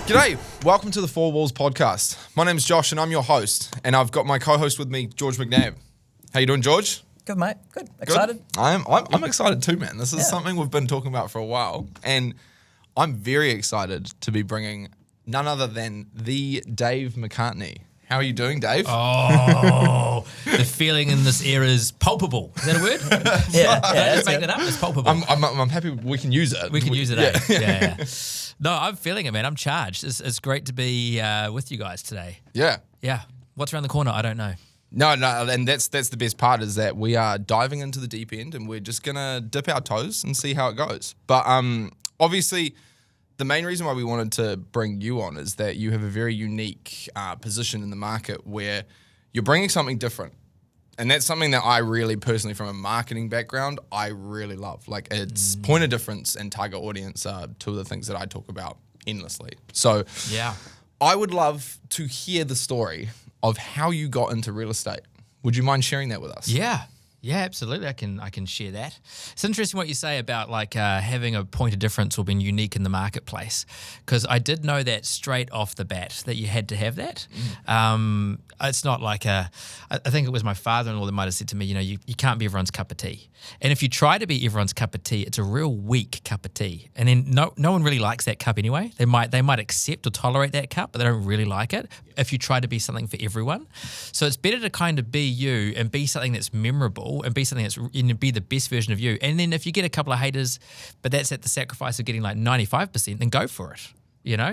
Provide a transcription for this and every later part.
G'day, welcome to the Four Walls podcast. My name's Josh and I'm your host, and I've got my co-host with me, George McNabb. How you doing, George? Good, mate. Good. Excited? Good? I'm excited too, man. This is something we've been talking about for a while, and I'm very excited to be bringing none other than the Dave McCartney. How are you doing, Dave? Oh, the feeling in this era is palpable. Is that a word? Yeah. Don't just make that up. It's palpable. I'm happy we can use it. We can use it, eh? Yeah. No, I'm feeling it, man. I'm charged. It's great to be with you guys today. Yeah. Yeah. What's around the corner? I don't know. No, and that's the best part is that we are diving into the deep end and we're just going to dip our toes and see how it goes. But obviously, the main reason why we wanted to bring you on is that you have a very unique position in the market where you're bringing something different. And that's something that I really personally, from a marketing background, I really love. Like it's point of difference and target audience are two of the things that I talk about endlessly. So Yeah. I would love to hear the story of how you got into real estate. Would you mind sharing that with us? Yeah. Yeah, absolutely. I can share that. It's interesting what you say about like having a point of difference or being unique in the marketplace, because I did know that straight off the bat that you had to have that. It's not like I think it was my father-in-law that might have said to me, you can't be everyone's cup of tea. And if you try to be everyone's cup of tea, it's a real weak cup of tea. And then no one really likes that cup anyway. They might accept or tolerate that cup, but they don't really like it if you try to be something for everyone. So it's better to kind of be you and be something that's memorable and be something that's be the best version of you. And then if you get a couple of haters, but that's at the sacrifice of getting like 95%, then go for it.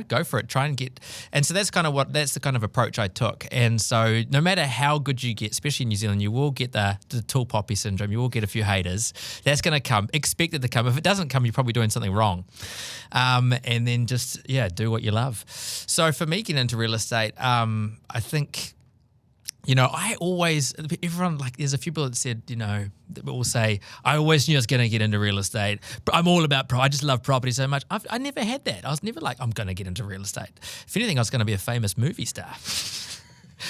Go for it. Try and get. And so that's the kind of approach I took. And so no matter how good you get, especially in New Zealand, you will get the tall poppy syndrome. You will get a few haters. That's going to come. Expect it to come. If it doesn't come, you're probably doing something wrong. And then just, do what you love. So for me getting into real estate, I think, everyone, like, there's a few people that said, that will say, I always knew I was going to get into real estate. But I'm all about, I just love property so much. I never had that. I was never like, I'm going to get into real estate. If anything, I was going to be a famous movie star.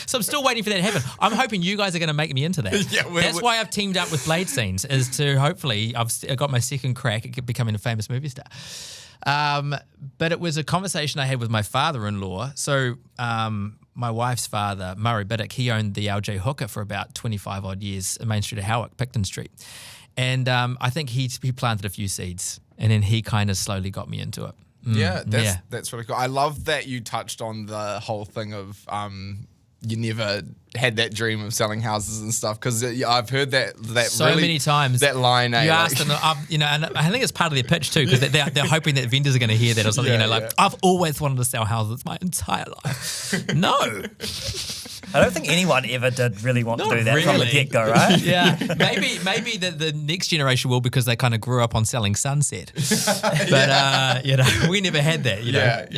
So I'm still waiting for that to happen. I'm hoping you guys are going to make me into that. That's why I've teamed up with Blade Scenes, is to hopefully, I've got my second crack at becoming a famous movie star. But it was a conversation I had with my father-in-law. So, my wife's father, Murray Biddick, he owned the LJ Hooker for about 25 odd years in Main Street of Howick, Picton Street. And I think he planted a few seeds and then he kind of slowly got me into it. That's really cool. I love that you touched on the whole thing of you never had that dream of selling houses and stuff, because I've heard that so really, many times. That line, you asked them, and I think it's part of their pitch too, because they're hoping that vendors are going to hear that or something. I've always wanted to sell houses my entire life. No. I don't think anyone ever did really want to do that from the get-go, right? Yeah. Maybe the next generation will, because they kind of grew up on selling Sunset. But we never had that, you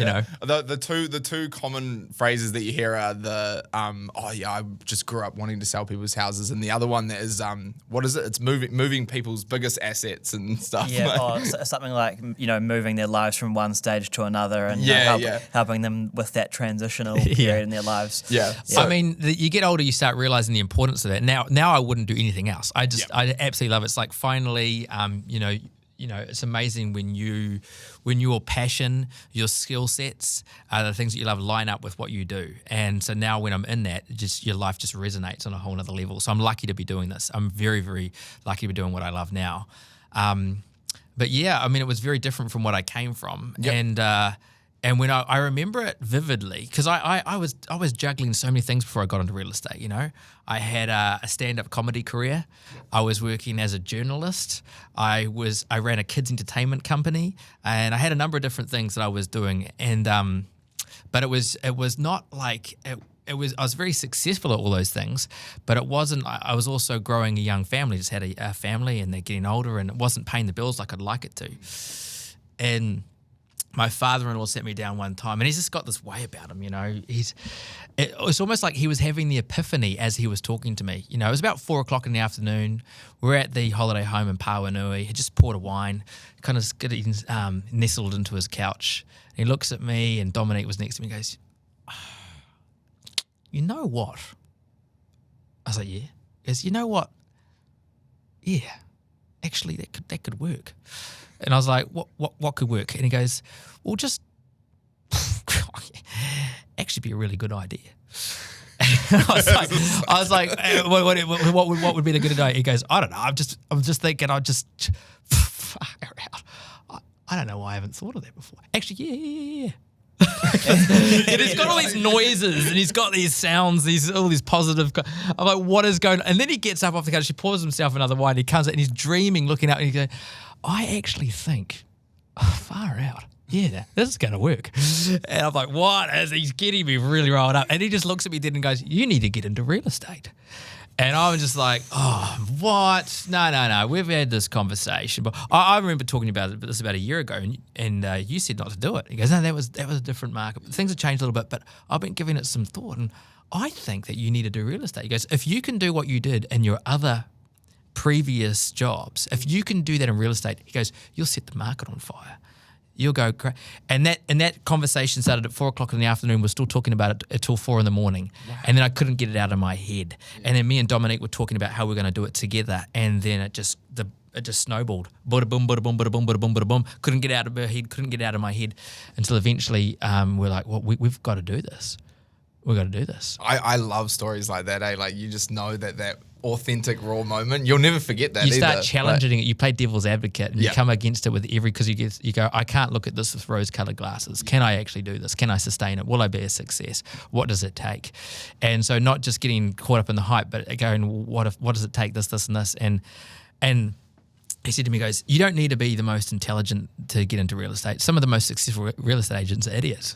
know. The two common phrases that you hear are I just grew up wanting to sell people's houses, and the other one that is what is it? It's moving people's biggest assets and stuff. Yeah, something like moving their lives from one stage to another, and helping them with that transitional period in their lives. Yeah. I mean, you get older, you start realizing the importance of that. Now I wouldn't do anything else. I absolutely love it. It's like finally, it's amazing when your passion, your skill sets, the things that you love line up with what you do. And so now when I'm in that, your life just resonates on a whole nother level. So I'm lucky to be doing this. I'm very, very lucky to be doing what I love now. But yeah, I mean, it was very different from what I came from. Yep. And when I remember it vividly, because I was juggling so many things before I got into real estate. I had a stand-up comedy career. I was working as a journalist. I ran a kids entertainment company, and I had a number of different things that I was doing. And but it was not like I was very successful at all those things, but it wasn't. I was also growing a young family. Just had a family, and they're getting older, and it wasn't paying the bills like I'd like it to. And my father-in-law sat me down one time, and he's just got this way about him, it's almost like he was having the epiphany as he was talking to me. It was about 4:00 in the afternoon. We're at the holiday home in Pawanui. He just poured a wine, kind of getting nestled into his couch. And he looks at me, and Dominique was next to me and goes, you know what? I was like, yeah. He goes, you know what? Yeah, actually, that could work. And I was like, what could work? And he goes, well, just, I actually be a really good idea. I was like, what would be the good idea? He goes, I don't know. I'm just thinking. Far out. I don't know why I haven't thought of that before. Actually, yeah. And he's got all these noises and he's got these sounds, all these positive. I'm like, what is going on? And then he gets up off the couch, he pours himself another wine, he comes out and he's dreaming, looking out, and he goes, I actually think, far out. Yeah, this is going to work. And I'm like, what? As he's getting me really rolled up. And he just looks at me then and goes, you need to get into real estate. And I was just like, oh, what? No. We've had this conversation. But I remember talking about this about a year ago, and you said not to do it. He goes, no, that was a different market. Things have changed a little bit, but I've been giving it some thought, and I think that you need to do real estate. He goes, if you can do what you did in your other previous jobs, if you can do that in real estate, he goes, you'll set the market on fire. You'll go crazy. And that conversation started at 4 o'clock in the afternoon. We're still talking about it until 4 in the morning. Wow. And then I couldn't get it out of my head. Yeah. And then me and Dominique were talking about how we're going to do it together. And then it just snowballed. Bada boom, bada boom, bada boom, bada boom, bada boom. Couldn't get out of my head until eventually we're like, well, we've got to do this. We've got to do this. I love stories like that, eh? Like you just know that authentic raw moment. You'll never forget that. You start challenging it. You play devil's advocate and you come against it with because you go, I can't look at this with rose-colored glasses. Can I actually do this? Can I sustain it? Will I be a success? What does it take? And so not just getting caught up in the hype, but going, what does it take? This, and this, and he said to me, he goes, you don't need to be the most intelligent to get into real estate. Some of the most successful real estate agents are idiots.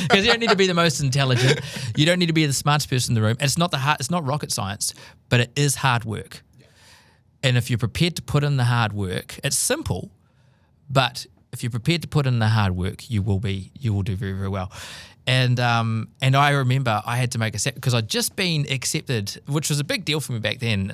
Because you don't need to be the most intelligent. You don't need to be the smartest person in the room. And it's not rocket science, but it is hard work. Yeah. And if you're prepared to put in the hard work, it's simple, but if you're prepared to put in the hard work, you will do very, very well. And I remember I had to make a set because I'd just been accepted, which was a big deal for me back then,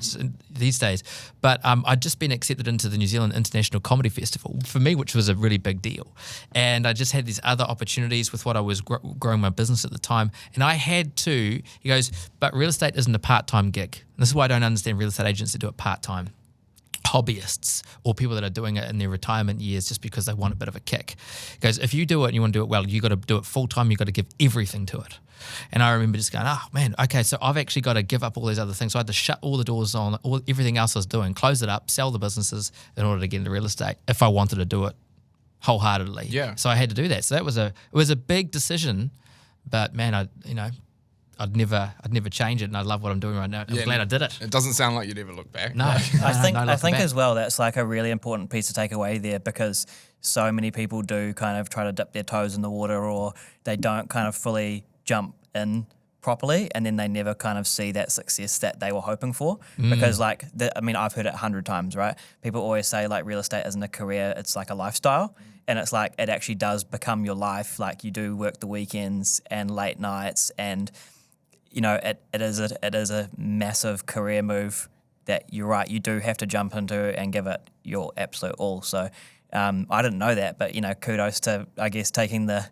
these days. But I'd just been accepted into the New Zealand International Comedy Festival for me, which was a really big deal. And I just had these other opportunities with what I was growing my business at the time. And I had to, he goes, but real estate isn't a part-time gig. And this is why I don't understand real estate agents that do it part-time. Hobbyists or people that are doing it in their retirement years just because they want a bit of a kick. Because if you do it and you want to do it well, you got to do it full time. You got to give everything to it. And I remember just going, oh man, okay, so I've actually got to give up all these other things. So I had to shut all the doors on everything else I was doing, close it up, sell the businesses in order to get into real estate if I wanted to do it wholeheartedly. Yeah. So I had to do that. So it was a big decision, but man, I'd never change it, and I love what I'm doing right now. I'm glad I did it. It doesn't sound like you'd ever look back. No, I think as well that's like a really important piece to take away there because so many people do kind of try to dip their toes in the water or they don't kind of fully jump in properly and then they never kind of see that success that they were hoping for because like, I've heard it 100 times, right? People always say like real estate isn't a career, it's like a lifestyle. And it's like it actually does become your life. Like you do work the weekends and late nights and it is a massive career move that you're right, you do have to jump into and give it your absolute all. So I didn't know that, but kudos to I guess having the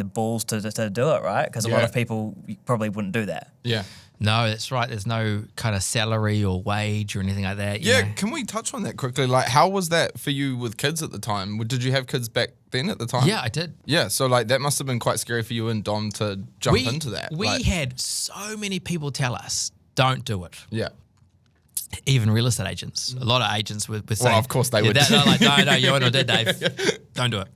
balls to do it, right? Because a lot of people probably wouldn't do that. Yeah. No, that's right. There's no kind of salary or wage or anything like that. Yeah, can we touch on that quickly? Like, how was that for you with kids at the time? Did you have kids back then at the time? Yeah, I did. Yeah, so like that must have been quite scary for you and Dom to jump into that. We had so many people tell us, don't do it. Yeah. Even real estate agents. A lot of agents were saying... Well, of course they would. They're like, no, you wouldn't have did, Dave. Don't do it.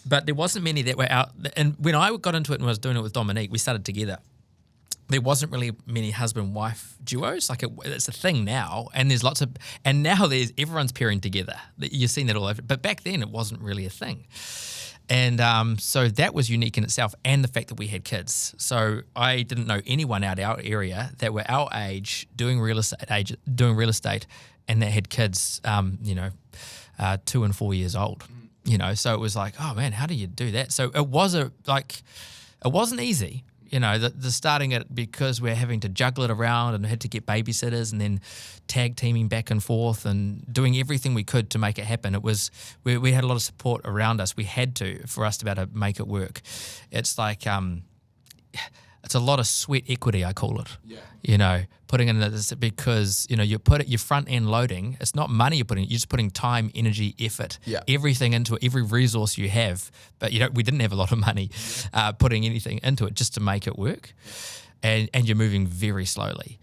But there wasn't many that were out. And when I got into it and I was doing it with Dominique, we started together. There wasn't really many husband-wife duos. Like it's a thing now, and there's lots of, and now everyone's pairing together. You've seen that all over. But back then, it wasn't really a thing, and so that was unique in itself, and the fact that we had kids. So I didn't know anyone out our area that were our age doing real estate, and that had kids, 2 and 4 years old. So it was like, oh man, how do you do that? So it wasn't easy. The starting it because we're having to juggle it around and had to get babysitters and then tag teaming back and forth and doing everything we could to make it happen. It was we had a lot of support around us. We had to for us to be able to make it work. It's like it's a lot of sweat equity, I call it. Yeah. You know, putting in this because, you know, your front end loading, it's not money you're just putting time, energy, effort, everything into it, every resource you have. But we didn't have a lot of money putting anything into it just to make it work. And you're moving very slowly.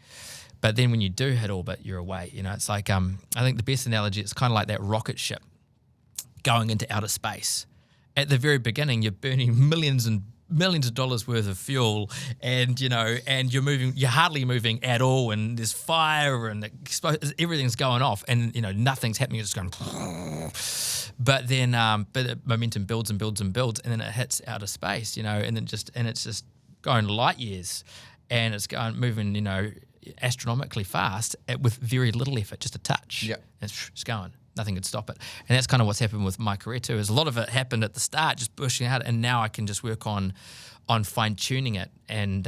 But then when you do hit orbit, you're away. You know, it's like, I think the best analogy, it's kind of like that rocket ship going into outer space. At the very beginning, you're burning millions of dollars worth of fuel, and you're hardly moving at all, and there's fire and everything's going off, and nothing's happening. It's just going. But then, the momentum builds and builds and builds, and then it hits outer space, and it's just going light years, and it's moving, astronomically fast with very little effort, just a touch. Yeah, it's going. Nothing could stop it. And that's kind of what's happened with my career too, is a lot of it happened at the start, just pushing out, and now I can just work on fine-tuning it and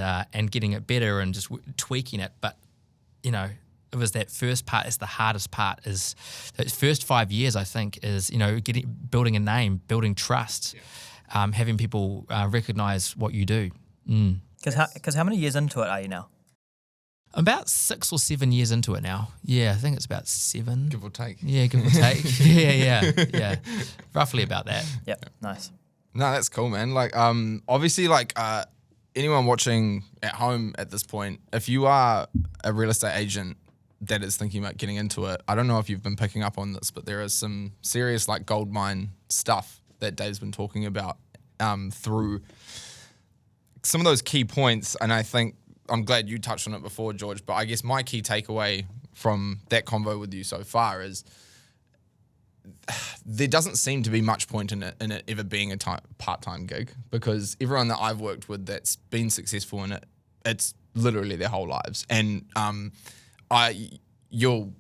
getting it better and just tweaking it. But, it was that first part is the hardest part. Is the first 5 years, I think, is, building a name, building trust, having people recognize what you do. Because how many years into it are you now? About 6 or 7 years into it now. Yeah, I think it's about 7. Give or take. Yeah, give or take. yeah. Roughly about that. Yep, nice. No, that's cool, man. Like, obviously, like, anyone watching at home at this point, if you are a real estate agent that is thinking about getting into it, I don't know if you've been picking up on this, but there is some serious, like, gold mine stuff that Dave's been talking about through some of those key points, and I think I'm glad you touched on it before, George, but I guess my key takeaway from that convo with you so far is there doesn't seem to be much point in it ever being a part-time gig, because everyone that I've worked with that's been successful in it, it's literally their whole lives. And you'll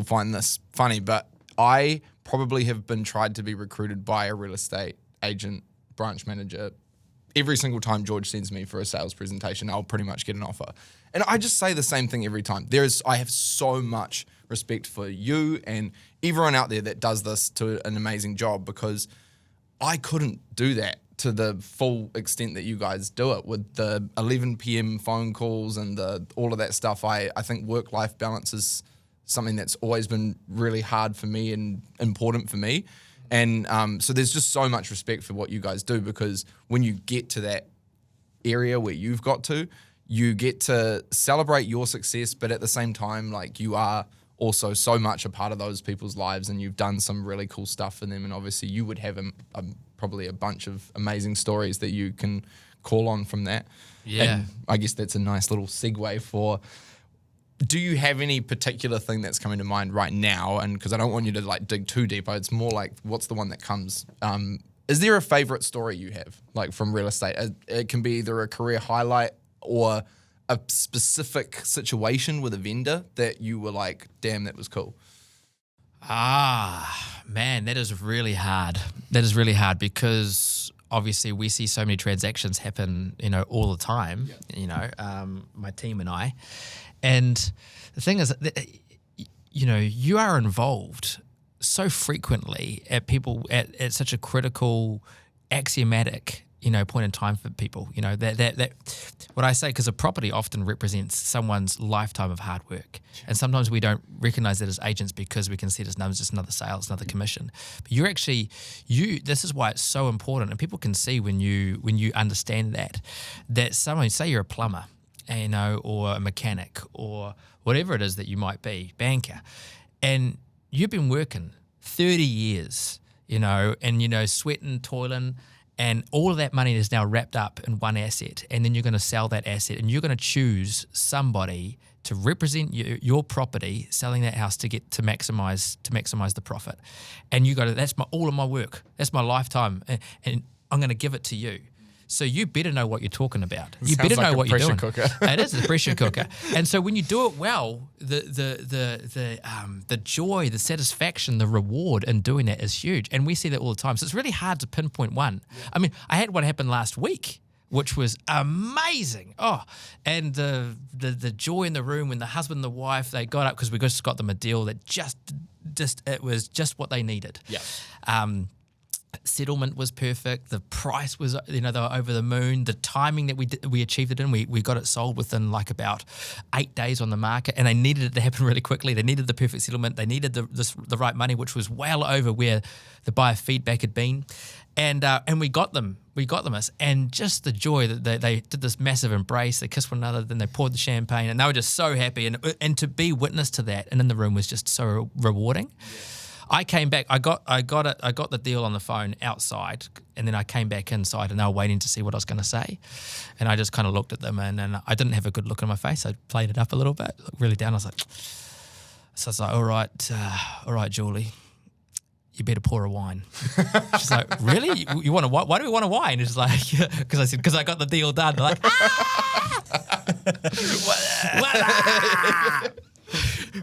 find this funny, but I probably have been tried to be recruited by a real estate agent, branch manager. Every single time George sends me for a sales presentation, I'll pretty much get an offer. And I just say the same thing every time. I have so much respect for you and everyone out there that does this to an amazing job, because I couldn't do that to the full extent that you guys do it with the 11 p.m. phone calls and all of that stuff. I think work-life balance is something that's always been really hard for me and important for me. And so there's just so much respect for what you guys do, because when you get to that area where you've got to, you get to celebrate your success, but at the same time, like, you are also so much a part of those people's lives, and you've done some really cool stuff for them. And obviously you would have probably a bunch of amazing stories that you can call on from that. Yeah. And I guess that's a nice little segue for... Do you have any particular thing that's coming to mind right now? And because I don't want you to like dig too deep, it's more like, what's the one that comes? Is there a favorite story you have, like, from real estate? It can be either a career highlight or a specific situation with a vendor that you were like, damn, that was cool. Man, that is really hard. That is really hard, because obviously we see so many transactions happen, all the time, my team and I. And the thing is, you are involved so frequently at such a critical, axiomatic, point in time for people. That what I say, because a property often represents someone's lifetime of hard work, and sometimes we don't recognize that as agents because we can see it as numbers, just another sale, it's another commission. But you're actually This is why it's so important, and people can see when you understand that someone, say you're a plumber, or a mechanic, or whatever it is that you might be, banker, and you've been working 30 years, and, sweating, toiling, and all of that money is now wrapped up in one asset, and then you're going to sell that asset, and you're going to choose somebody to represent your property, selling that house to maximize the profit. And you that's all of my work, that's my lifetime, and I'm going to give it to you. So you better know what you're talking about. You better know what you're doing. Cooker. It is a pressure cooker. And so when you do it well, the joy, the satisfaction, the reward in doing that is huge. And we see that all the time. So it's really hard to pinpoint one. Yeah. I mean, I had one happen last week, which was amazing. Oh, and the joy in the room when the husband and the wife, they got up, because we just got them a deal that just it was just what they needed. Yeah. Settlement was perfect. The price was, they were over the moon. The timing that we achieved it in, we got it sold within like about 8 days on the market, and they needed it to happen really quickly. They needed the perfect settlement. They needed the right money, which was well over where the buyer feedback had been, and we got them. We got them, and just the joy that they did this massive embrace. They kissed one another, then they poured the champagne, and they were just so happy. And to be witness to that, and in the room was just so rewarding. Yeah. I came back. I got the deal on the phone outside, and then I came back inside, and they were waiting to see what I was going to say. And I just kind of looked at them, and I didn't have a good look on my face. I played it up a little bit, looked really down. I was like, all right, Julie, you better pour a wine. She's like, really? You want a wine? Why do we want a wine? It's like, because I said, because I got the deal done. They're like,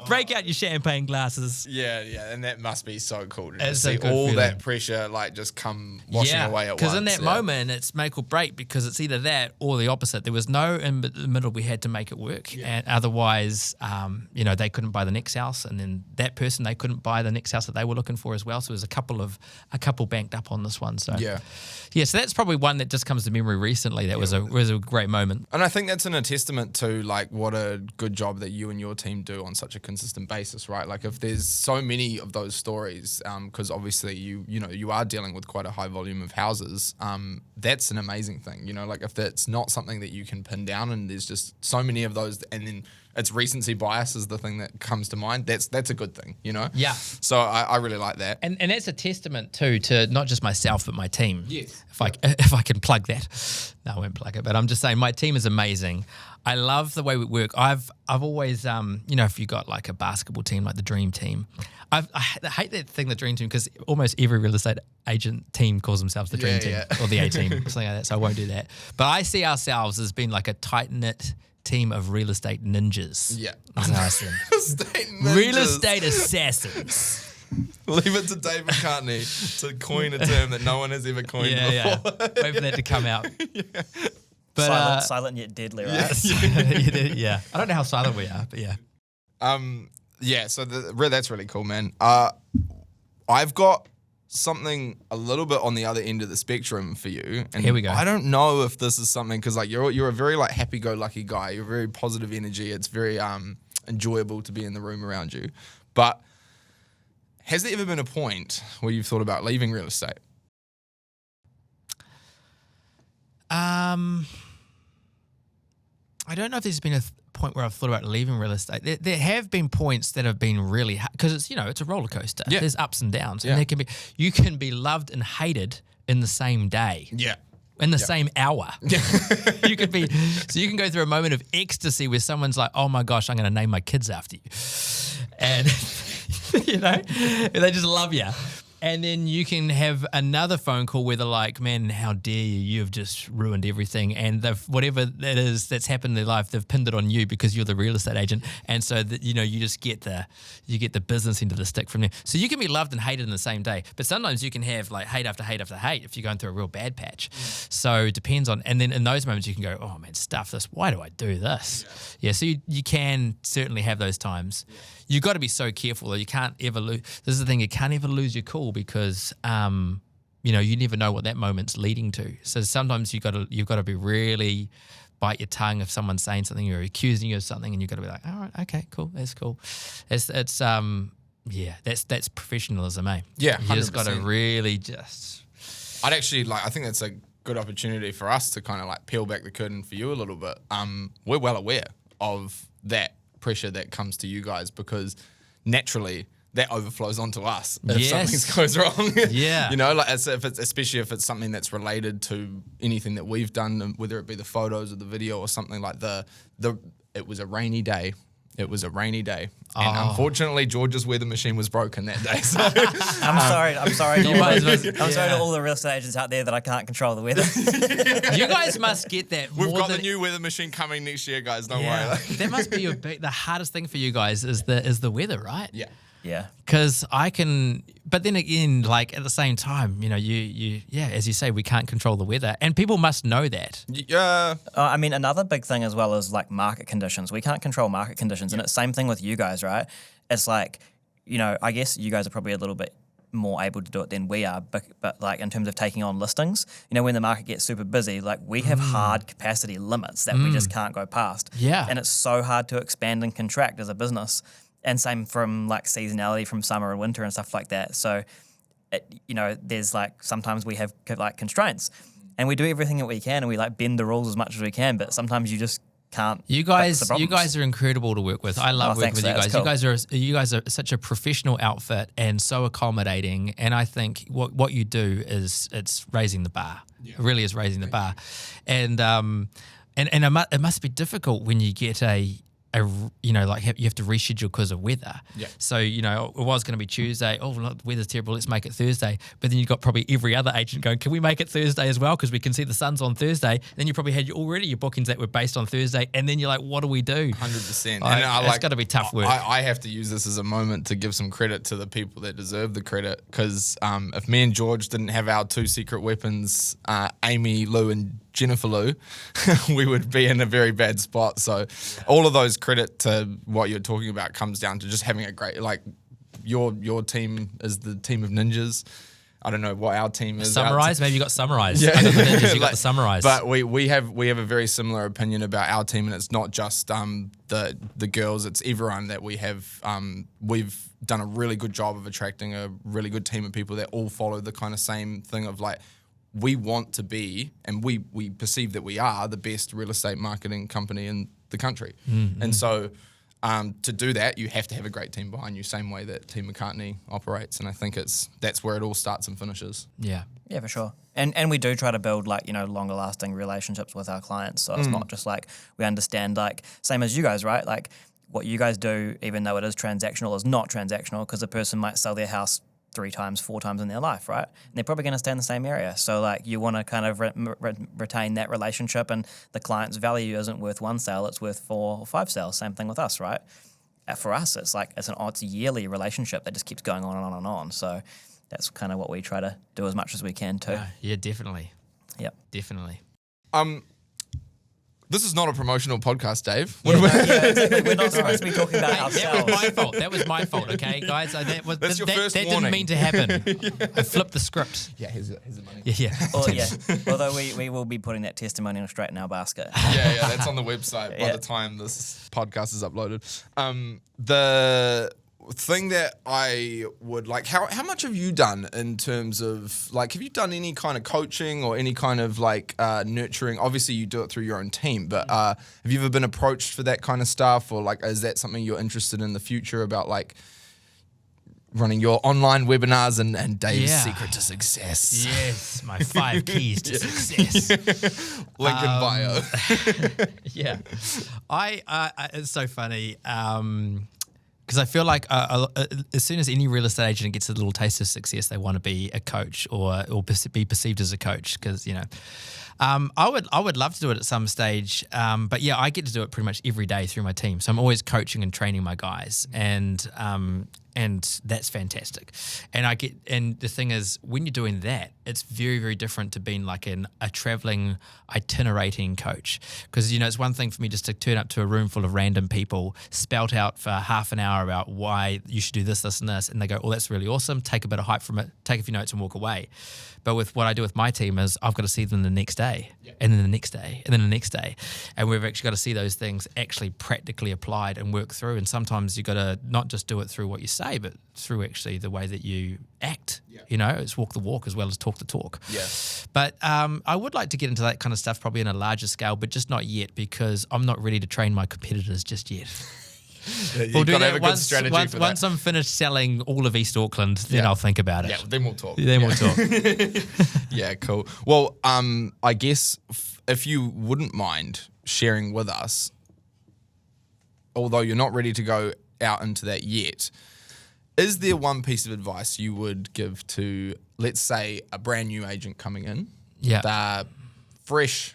break out your champagne glasses. Yeah, and that must be so cool to see all feeling. That pressure like just come washing away at once. Because in that moment, it's make or break, because it's either that or the opposite. There was no in the middle. We had to make it work, and otherwise, they couldn't buy the next house, and then that person, they couldn't buy the next house that they were looking for as well. So there was a couple banked up on this one. So so that's probably one that just comes to memory recently. That was a great moment, and I think that's a testament to like what a good job that you and your team do on such a consistent basis, right? Like if there's so many of those stories, because obviously you are dealing with quite a high volume of houses, that's an amazing thing. Like if that's not something that you can pin down, and there's just so many of those, and then it's recency bias is the thing that comes to mind. That's a good thing, Yeah. So I really like that, and that's a testament too to not just myself but my team. Yes. If I can plug that, no, I won't plug it. But I'm just saying my team is amazing. I love the way we work. I've always, if you got like a basketball team, like the dream team, I hate that thing, the dream team, because almost every real estate agent team calls themselves the dream team or the A team, something like that. So I won't do that. But I see ourselves as being like a tight knit team of real estate ninjas. Yeah, real estate assassins. Leave it to Dave McCartney to coin a term that no one has ever coined before. Yeah. Wait for that to come out. But, silent yet deadly, right? Yeah. I don't know how silent we are, but yeah. So that's really cool, man. I've got something a little bit on the other end of the spectrum for you. And here we go. I don't know if this is something, because like you're a very like happy-go-lucky guy. You're very positive energy. It's very enjoyable to be in the room around you. But has there ever been a point where you've thought about leaving real estate? I don't know if there's been a point where I've thought about leaving real estate. There have been points that have been really hard, because it's it's a roller coaster. Yeah. There's ups and downs, and you can be loved and hated in the same day. Yeah. In the same hour. Yeah. You can go through a moment of ecstasy where someone's like, "Oh my gosh, I'm going to name my kids after you," and they just love you. And then you can have another phone call where they're like, "Man, how dare you? You've just ruined everything." And whatever that is that's happened in their life, they've pinned it on you because you're the real estate agent. And so that you just get the business end of the stick from there. So you can be loved and hated in the same day. But sometimes you can have like hate after hate after hate if you're going through a real bad patch. So it depends on. And then in those moments you can go, "Oh man, stuff this. Why do I do this?" Yeah. So you can certainly have those times. Yeah. You've got to be so careful, though. You can't ever lose. This is the thing. You can't ever lose your cool, because you never know what that moment's leading to. So sometimes you've got to be really bite your tongue if someone's saying something or accusing you of something, and you've got to be like, "All right, okay, cool, that's cool." That's professionalism, eh? Yeah, 100%. You just got to really just. I think that's a good opportunity for us to kind of like peel back the curtain for you a little bit. We're well aware of that pressure that comes to you guys, because naturally that overflows onto us if something goes wrong. Yeah. Especially if it's something that's related to anything that we've done, whether it be the photos or the video or something like it was a rainy day. It was a rainy day. And unfortunately, George's weather machine was broken that day. So I'm sorry to all the real estate agents out there that I can't control the weather. You guys must get that. We've got the new weather machine coming next year, guys. Don't worry. That must be the hardest thing for you guys is the weather, right? Yeah. Yeah. Because but then again, like at the same time, as you say, we can't control the weather, and people must know that. Yeah. Another big thing as well is like market conditions. We can't control market conditions, and it's same thing with you guys, right? It's like, I guess you guys are probably a little bit more able to do it than we are, but like in terms of taking on listings, when the market gets super busy, like we have hard capacity limits that we just can't go past. Yeah. And it's so hard to expand and contract as a business. And same from like seasonality from summer and winter and stuff like that. So, there's like sometimes we have like constraints, and we do everything that we can, and we like bend the rules as much as we can, but sometimes you just can't. You guys are incredible to work with. I love working with you guys. Cool. You guys are such a professional outfit and so accommodating. And I think what you do it's raising the bar. Yeah. It really is raising the bar. And it must be difficult when you get you have to reschedule because of weather. Yeah. So, it was going to be Tuesday. Oh, look, the weather's terrible. Let's make it Thursday. But then you've got probably every other agent going, can we make it Thursday as well? Because we can see the sun's on Thursday. Then you probably had your bookings that were based on Thursday. And then you're like, what do we do? 100%. It's got to be tough work. I have to use this as a moment to give some credit to the people that deserve the credit. Because if me and George didn't have our two secret weapons, Amy, Lou, and Jennifer Lou, we would be in a very bad spot. So all of those credit to what you're talking about comes down to just having a great, like your team is the team of ninjas. I don't know what our team is. Summarise? Maybe you got summarised. Yeah. Other than ninjas, you got the summarise. But we have a very similar opinion about our team, and it's not just the girls, it's everyone that we have. We've done a really good job of attracting a really good team of people that all follow the kind of same thing of like, we want to be, and we perceive that we are the best real estate marketing company in the country. Mm-hmm. And so to do that, you have to have a great team behind you, same way that Team McCartney operates. And I think that's where it all starts and finishes. Yeah. Yeah, for sure. And we do try to build longer lasting relationships with our clients. So it's not just like we understand, like same as you guys, right? Like what you guys do, even though it is transactional, is not transactional, because a person might sell their house 3 times, 4 times in their life, right? And they're probably going to stay in the same area. So like you want to kind of retain that relationship, and the client's value isn't worth 1 sale, it's worth 4 or 5 sales. Same thing with us, right? For us, it's a yearly relationship that just keeps going on and on and on. So that's kind of what we try to do as much as we can too. Yeah, definitely. Yep. Definitely. This is not a promotional podcast, Dave. Exactly. We're not supposed to be talking about ourselves. That was my fault, okay, guys? That warning. didn't mean to happen. I flipped the script. Yeah, here's the money. Yeah. Although we will be putting that testimonial straight in our basket. Yeah, that's on the website by the time this podcast is uploaded. The thing that I would like, how much have you done in terms of like, have you done any kind of coaching or any kind of like nurturing? Obviously you do it through your own team, but have you ever been approached for that kind of stuff, or like is that something you're interested in the future about, like running your online webinars and Dave's secret to success? Yes, my 5 keys to success. Link in bio. Yeah, it's so funny. Because I feel like as soon as any real estate agent gets a little taste of success, they want to be a coach or be perceived as a coach. Because I would love to do it at some stage, but yeah, I get to do it pretty much every day through my team. So I'm always coaching and training my guys, and that's fantastic. And the thing is, when you're doing that, it's very, very different to being like a traveling, itinerating coach. Because, it's one thing for me just to turn up to a room full of random people, spout out for half an hour about why you should do this, this, and this, and they go, oh, that's really awesome, take a bit of hype from it, take a few notes and walk away. But with what I do with my team is I've got to see them the next day, and then the next day, and then the next day. And we've actually got to see those things actually practically applied and work through. And sometimes you've got to not just do it through what you say, but through actually the way that you act. It's walk the walk as well as talk the talk. Yeah. But I would like to get into that kind of stuff probably on a larger scale, but just not yet, because I'm not ready to train my competitors just yet. We'll do that good strategy for that. Once I'm finished selling all of East Auckland, then I'll think about it. Yeah, then we'll talk. We'll talk. Yeah, cool. Well, I guess if you wouldn't mind sharing with us, although you're not ready to go out into that yet, is there one piece of advice you would give to, let's say, a brand new agent coming in? Yeah. They're fresh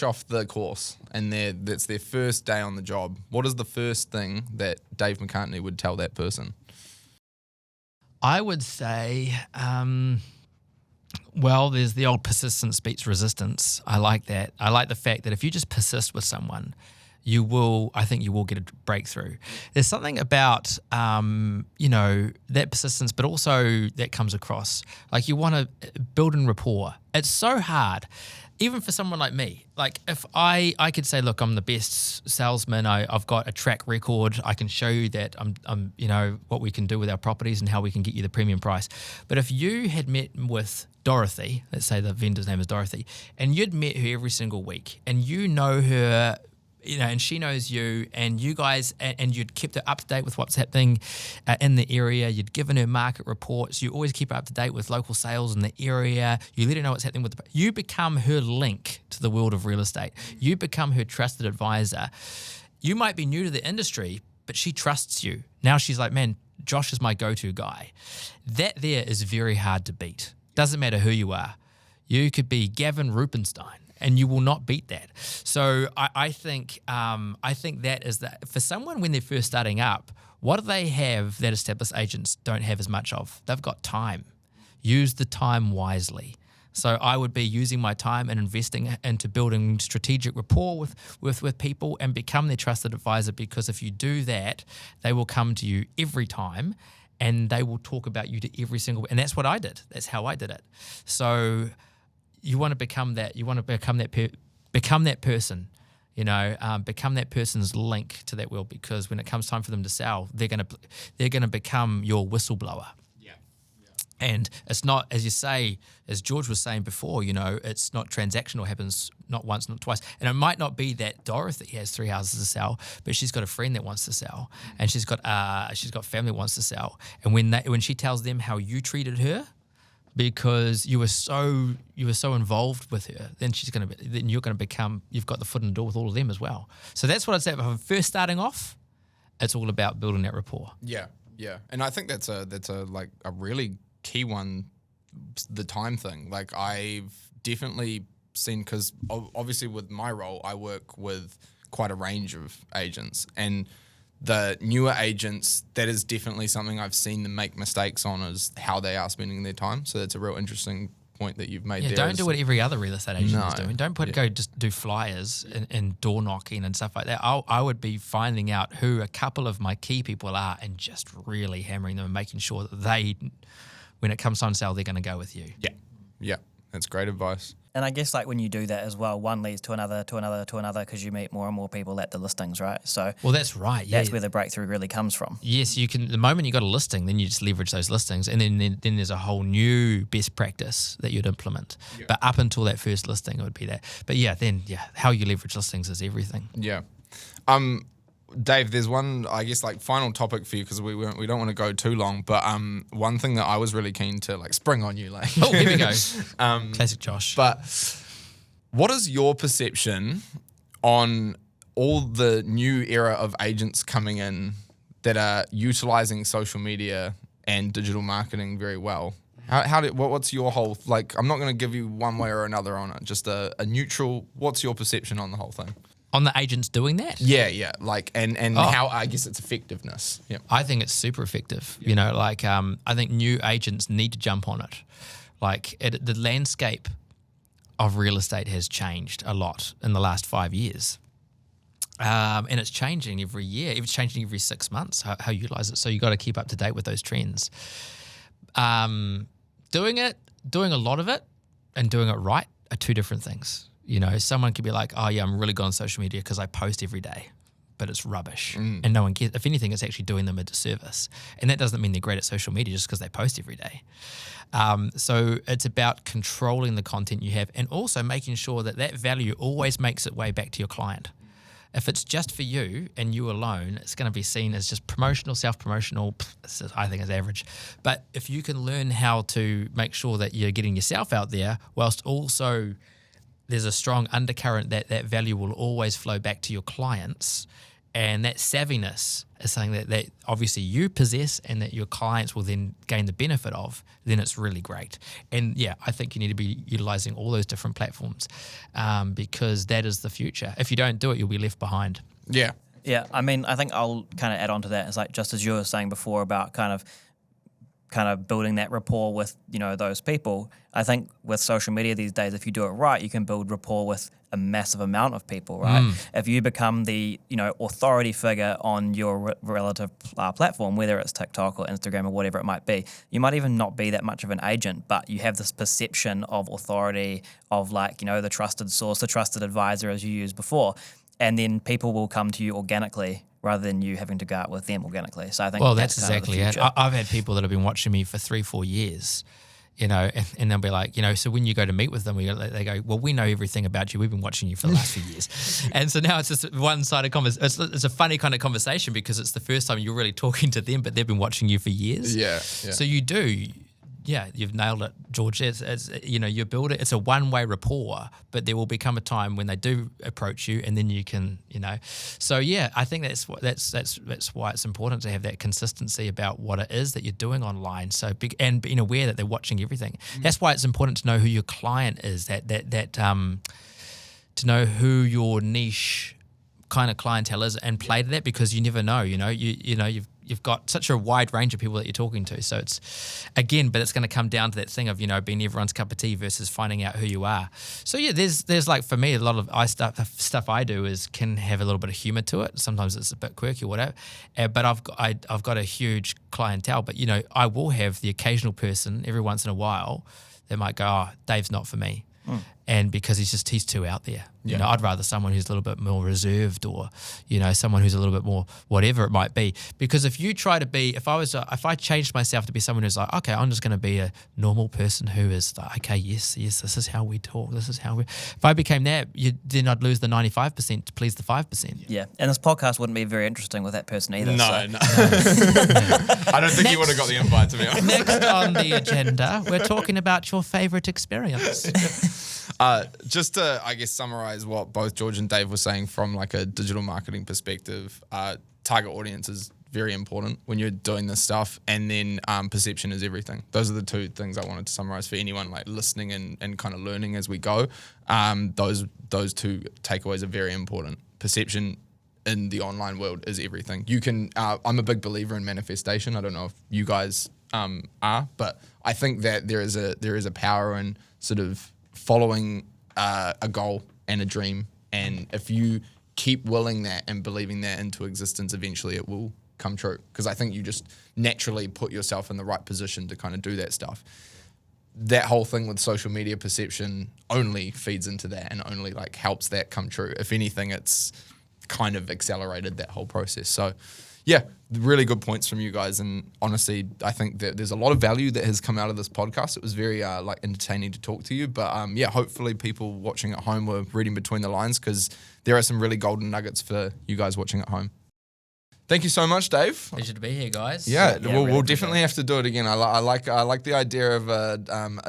off the course, and that's their first day on the job. What is the first thing that Dave McCartney would tell that person? I would say, there's the old persistence beats resistance. I like that. I like the fact that if you just persist with someone, I think you will get a breakthrough. There's something about, that persistence, but also that comes across. Like you want to build in rapport. It's so hard, even for someone like me. Like if I could say, look, I'm the best salesman. I've got a track record. I can show you that I'm what we can do with our properties and how we can get you the premium price. But if you had met with Dorothy, let's say the vendor's name is Dorothy, and you'd met her every single week, and you know her, and she knows you, and you guys, and you'd kept her up to date with what's happening in the area. You'd given her market reports. You always keep her up to date with local sales in the area. You let her know what's happening with you become her link to the world of real estate. You become her trusted advisor. You might be new to the industry, but she trusts you. Now she's like, man, Josh is my go-to guy. That there is very hard to beat. Doesn't matter who you are. You could be Gavin Rubenstein, and you will not beat that. So I think that is that for someone when they're first starting up, what do they have that established agents don't have as much of? They've got time. Use the time wisely. So I would be using my time and investing into building strategic rapport with people and become their trusted advisor, because if you do that, they will come to you every time and they will talk about you to every single, and that's what I did. That's how I did it. So you want to become that. You want to become that person. Become that person's link to that world, because when it comes time for them to sell, they're gonna become your whistleblower. Yeah. And it's not, as you say, as George was saying before, it's not transactional. Happens not once, not twice. And it might not be that Dorothy has 3 houses to sell, but she's got a friend that wants to sell, and she's got family that wants to sell. And when she tells them how you treated her, because you were so involved with her, then you're gonna become, you've got the foot in the door with all of them as well. So that's what I'd say. If I'm first starting off, it's all about building that rapport. Yeah, and I think that's a really key one, the time thing. Like I've definitely seen, because obviously with my role, I work with quite a range of agents, and the newer agents, that is definitely something I've seen them make mistakes on, is how they are spending their time. So that's a real interesting point that you've made there. Don't do what every other real estate agent is doing. Don't go just do flyers and door knocking and stuff like that. I would be finding out who a couple of my key people are and just really hammering them and making sure that they, when it comes time to sell, they're going to go with you. Yeah. That's great advice. And I guess like when you do that as well, one leads to another, because you meet more and more people at the listings, right? So well, that's right. Yeah, that's where the breakthrough really comes from. Yes, you can. The moment you got a listing, then you just leverage those listings, and then there's a whole new best practice that you'd implement. Yeah. But up until that first listing, it would be that. But how you leverage listings is everything. Yeah. Dave, there's one, I guess, like final topic for you, because we don't want to go too long, but one thing that I was really keen to like spring on you, like oh, here we go. Classic Josh. But what is your perception on all the new era of agents coming in that are utilizing social media and digital marketing very well? What's your whole, like, I'm not going to give you one way or another on it, just a neutral, what's your perception on the whole thing? On the agents doing that? Yeah. Like, and how, I guess, its effectiveness. Yeah. I think it's super effective. Yeah. I think new agents need to jump on it. Like, the landscape of real estate has changed a lot in the last 5 years. And it's changing every year. It's changing every 6 months, how you utilize it. So you got to keep up to date with those trends. Doing a lot of it and doing it right are two different things. Someone could be like, oh yeah, I'm really good on social media because I post every day, but it's rubbish. And no one cares. If anything, it's actually doing them a disservice. And that doesn't mean they're great at social media just because they post every day. So it's about controlling the content you have, and also making sure that value always makes its way back to your client. If it's just for you and you alone, it's going to be seen as just promotional, self-promotional. I think it's average. But if you can learn how to make sure that you're getting yourself out there, whilst also there's a strong undercurrent that value will always flow back to your clients, and that savviness is something that obviously you possess and that your clients will then gain the benefit of, then it's really great. And yeah, I think you need to be utilizing all those different platforms because that is the future. If you don't do it, you'll be left behind. Yeah. Yeah, I mean, I think I'll kind of add on to that. It's like, just as you were saying before about kind of building that rapport with, those people. I think with social media these days, if you do it right, you can build rapport with a massive amount of people, right? If you become the, authority figure on your relative platform, whether it's TikTok or Instagram or whatever it might be, you might even not be that much of an agent, but you have this perception of authority, of the trusted source, the trusted advisor, as you used before. And then people will come to you organically rather than you having to go out with them organically. So I think that's exactly it. I've had people that have been watching me for 3-4 years, and they'll be like, so when you go to meet with them, they go, well, we know everything about you. We've been watching you for the last few years. And so now it's just one-sided conversation. It's a funny kind of conversation because it's the first time you're really talking to them, but they've been watching you for years. Yeah. So you do. Yeah, you've nailed it, George. It's you build it. It's a one-way rapport, but there will become a time when they do approach you, and then you can, So yeah, I think that's why it's important to have that consistency about what it is that you're doing online. So and being aware that they're watching everything. That's why it's important to know who your client is. To know who your niche kind of clientele is and play to that, because you never know. You've got such a wide range of people that you're talking to. So it's going to come down to that thing of, being everyone's cup of tea versus finding out who you are. So yeah, there's like, for me, a lot of stuff I do can have a little bit of humor to it. Sometimes it's a bit quirky or whatever. But I've got a huge clientele, but I will have the occasional person every once in a while that might go, oh, Dave's not for me. And because he's too out there. I'd rather someone who's a little bit more reserved, or, someone who's a little bit more whatever it might be. Because if you try to be, if I changed myself to be someone who's like, okay, I'm just going to be a normal person who is like, okay, yes, this is how we talk. This is how we, if I became that, then I'd lose the 95% to please the 5%. Yeah. And this podcast wouldn't be very interesting with that person either. No. I don't think you would have got the invite, to be honest. Next on the agenda, we're talking about your favorite experience. Just to, I guess, summarize what both George and Dave were saying from like a digital marketing perspective, target audience is very important when you're doing this stuff, and then perception is everything. Those are the two things I wanted to summarize for anyone like listening and kind of learning as we go. Those two takeaways are very important. Perception in the online world is everything. You can. I'm a big believer in manifestation. I don't know if you guys are, but I think that there is a power in sort of following a goal and a dream, and if you keep willing that and believing that into existence, eventually it will come true, because I think you just naturally put yourself in the right position to kind of do that stuff. That whole thing with social media perception only feeds into that and only like helps that come true. If anything, it's kind of accelerated that whole process. So yeah, really good points from you guys. And honestly, I think that there's a lot of value that has come out of this podcast. It was very entertaining to talk to you. But hopefully people watching at home were reading between the lines, because there are some really golden nuggets for you guys watching at home. Thank you so much, Dave. Pleasure to be here, guys. Yeah, we'll definitely have to do it again. I like the idea of a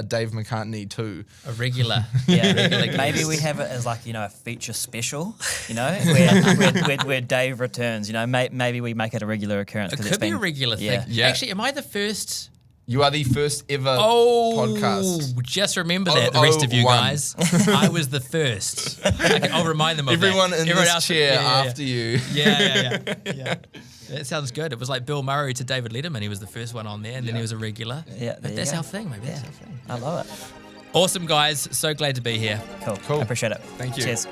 Dave McCartney too. A regular. Regular. Maybe we have it as like, a feature special, where Dave returns. Maybe we make it a regular occurrence. It could be a regular thing. Yeah. Actually, am I the first? You are the first ever podcast. Just remember that, the rest of you guys. I was the first. Okay, I'll remind them of Everyone that. in this chair after you. Yeah. That sounds good. It was like Bill Murray to David Letterman. He was the first one on there, and then he was a regular. Yeah, that's our thing, maybe. That's our thing. I love it. Awesome, guys. So glad to be here. Cool. I appreciate it. Thank you. Cheers.